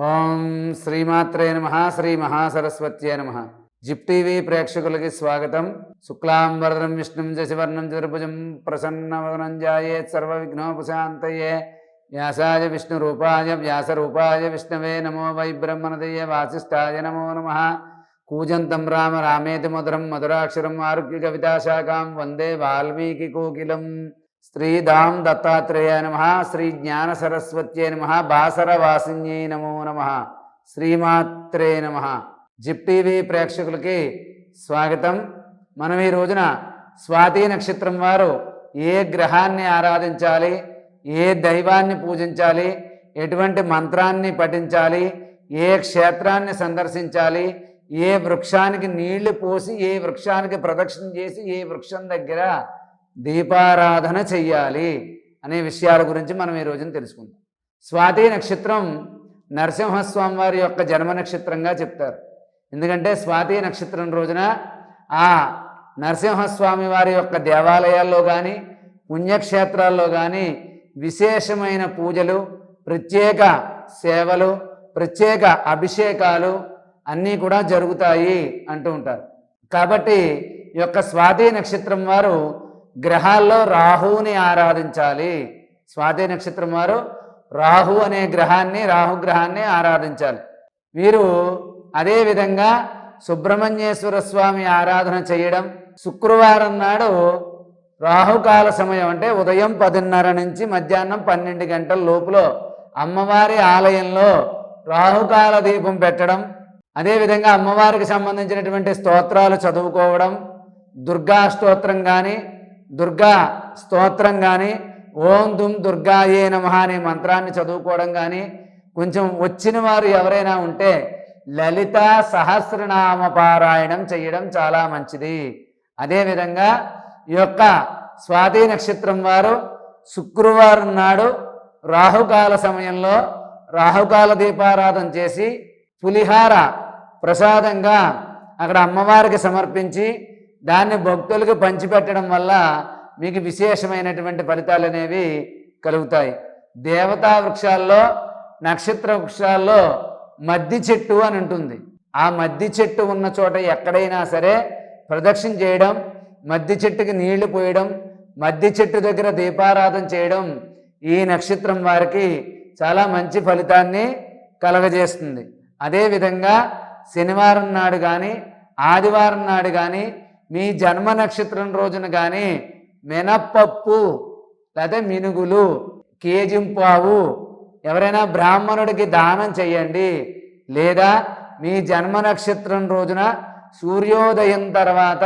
ఓం శ్రీమాత్రే నమః శ్రీ మహాసరస్వత్యే నమః. జిప్ టీవీ ప్రేక్షకులకి స్వాగతం. శుక్లాంబరధరం విష్ణుం శశివర్ణం చతుర్భుజం ప్రసన్నవదనం ధ్యాయేత్ సర్వవిఘ్నోపశాంతయే. వ్యాసాయ విష్ణురూపాయ వ్యాసరూపాయ విష్ణవే నమో వై బ్రహ్మణదయే వాసిష్ఠాయ నమో నమః. కూజంతం రామ రామేతి మధురం మధురాక్షరం ఆరుగ్య కవితాశాఖాం వందే వాల్మీకి కోకిలం. శ్రీదాం దత్తాత్రేయ నమః. శ్రీ జ్ఞాన సరస్వత్యే నమః. బాసరవాసిన్యై నమో నమః. శ్రీమాత్రే నమః. జిప్ టీవీ ప్రేక్షకులకి స్వాగతం. మనం ఈ రోజున స్వాతి నక్షత్రం వారు ఏ గ్రహాన్ని ఆరాధించాలి, ఏ దైవాన్ని పూజించాలి, ఎటువంటి మంత్రాన్ని పఠించాలి, ఏ క్షేత్రాన్ని సందర్శించాలి, ఏ వృక్షానికి నీళ్లు పోసి ఏ వృక్షానికి ప్రదక్షిణ చేసి ఏ వృక్షం దగ్గర దీపారాధన చెయ్యాలి అనే విషయాల గురించి మనం ఈ రోజున తెలుసుకుందాం. స్వాతి నక్షత్రం నరసింహస్వామి వారి యొక్క జన్మ నక్షత్రంగా చెప్తారు. ఎందుకంటే స్వాతి నక్షత్రం రోజున ఆ నరసింహస్వామి వారి యొక్క దేవాలయాల్లో కానీ పుణ్యక్షేత్రాల్లో కానీ విశేషమైన పూజలు, ప్రత్యేక సేవలు, ప్రత్యేక అభిషేకాలు అన్నీ కూడా జరుగుతాయి అంటూ ఉంటారు. కాబట్టి ఈ యొక్క స్వాతి నక్షత్రం వారు గ్రహాల్లో రాహువుని ఆరాధించాలి. స్వాతి నక్షత్రం వారు రాహు అనే రాహుగ్రహాన్ని ఆరాధించాలి. వీరు అదేవిధంగా సుబ్రహ్మణ్యేశ్వర స్వామి ఆరాధన చేయడం, శుక్రవారం నాడు రాహుకాల సమయం అంటే ఉదయం 10:30 నుంచి మధ్యాహ్నం 12 గంటల లోపల అమ్మవారి ఆలయంలో రాహుకాల దీపం పెట్టడం, అదేవిధంగా అమ్మవారికి సంబంధించినటువంటి స్తోత్రాలు చదువుకోవడం, దుర్గా స్తోత్రం కానీ దుర్గా స్తోత్రం కానీ ఓం దుమ్ దుర్గాయే నమః అనే మంత్రాన్ని చదువుకోవడం కానీ, కొంచెం వచ్చిన వారు ఎవరైనా ఉంటే లలిత సహస్రనామ పారాయణం చేయడం చాలా మంచిది. అదేవిధంగా ఈ యొక్క స్వాతి నక్షత్రం వారు శుక్రవారం నాడు రాహుకాల సమయంలో రాహుకాల దీపారాధన చేసి పులిహార ప్రసాదంగా అక్కడ అమ్మవారికి సమర్పించి దాన్ని భక్తులకు పంచిపెట్టడం వల్ల మీకు విశేషమైనటువంటి ఫలితాలు అనేవి కలుగుతాయి. దేవతా వృక్షాల్లో, నక్షత్ర వృక్షాల్లో మద్ది చెట్టు అని ఉంటుంది. ఆ మద్ది చెట్టు ఉన్న చోట ఎక్కడైనా సరే ప్రదక్షిణ చేయడం, మద్ది చెట్టుకి నీళ్లు పోయడం, మద్ది చెట్టు దగ్గర దీపారాధన చేయడం ఈ నక్షత్రం వారికి చాలా మంచి ఫలితాన్ని కలగజేస్తుంది. అదేవిధంగా శనివారం నాడు కానీ ఆదివారం నాడు కానీ మీ జన్మ నక్షత్రం రోజున కానీ మినప్పప్పు లేదా మినుగులు, కేజింపావు ఎవరైనా బ్రాహ్మణుడికి దానం చేయండి. లేదా మీ జన్మ నక్షత్రం రోజున సూర్యోదయం తర్వాత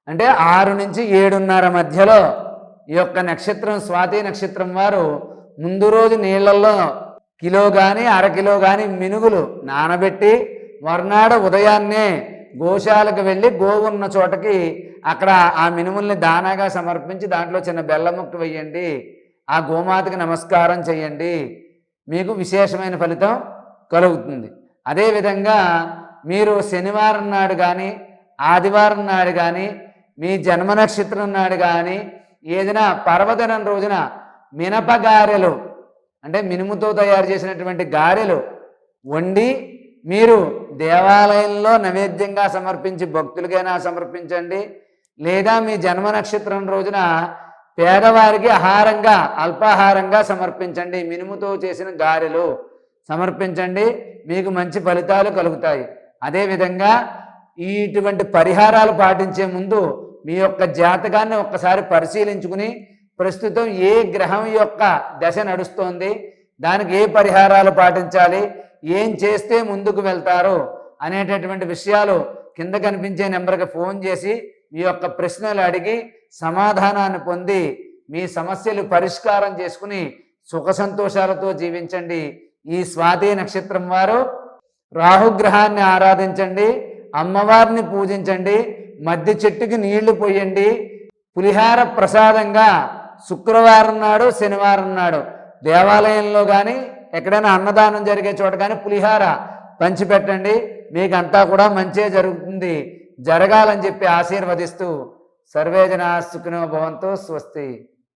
అంటే 6 నుంచి 7:30 మధ్యలో ఈ యొక్క నక్షత్రం స్వాతి నక్షత్రం వారు ముందు రోజు నీళ్లలో కిలో కానీ అరకిలో కానీ మినుగులు నానబెట్టి మర్నాడు ఉదయాన్నే గోశాలకు వెళ్ళి గోవు ఉన్న చోటకి అక్కడ ఆ మినుముల్ని దానాగా సమర్పించి దాంట్లో చిన్న బెల్లం ముక్క వేయండి. ఆ గోమాతకి నమస్కారం చేయండి. మీకు విశేషమైన ఫలితం కలుగుతుంది. అదేవిధంగా మీరు శనివారం నాడు కానీ ఆదివారం నాడు కానీ మీ జన్మ నక్షత్రం నాడు కానీ ఏదైనా పర్వదినం రోజున మినపగారెలు అంటే మినుముతో తయారు చేసినటువంటి గారెలు వండి మీరు దేవాలయంలో నైవేద్యంగా సమర్పించి భక్తులకైనా సమర్పించండి. లేదా మీ జన్మ నక్షత్రం రోజున పేదవారికి ఆహారంగా అల్పాహారంగా సమర్పించండి. మినుముతో చేసిన గారెలు సమర్పించండి. మీకు మంచి ఫలితాలు కలుగుతాయి. అదేవిధంగా ఇటువంటి పరిహారాలు పాటించే ముందు మీ యొక్క జాతకాన్ని ఒక్కసారి పరిశీలించుకుని ప్రస్తుతం ఏ గ్రహం యొక్క దశ నడుస్తోంది, దానికి ఏ పరిహారాలు పాటించాలి, ఏం చేస్తే ముందుకు వెళ్తారు అనేటటువంటి విషయాలు కింద కనిపించే నెంబర్కి ఫోన్ చేసి మీ యొక్క ప్రశ్నలు అడిగి సమాధానాన్ని పొంది మీ సమస్యలు పరిష్కారం చేసుకుని సుఖ సంతోషాలతో జీవించండి. ఈ స్వాతి నక్షత్రం వారు రాహుగ్రహాన్ని ఆరాధించండి, అమ్మవారిని పూజించండి, మద్ది చెట్టుకి నీళ్లు పోయండి, పులిహార ప్రసాదంగా శుక్రవారం నాడు శనివారం నాడు దేవాలయంలో కానీ ఎక్కడైనా అన్నదానం జరిగే చోట కానీ పులిహార పంచిపెట్టండి. మీకంతా కూడా మంచే జరుగుతుంది. జరగాలని చెప్పి ఆశీర్వదిస్తూ సర్వే జనా సుఖినో భవంతు. స్వస్తి.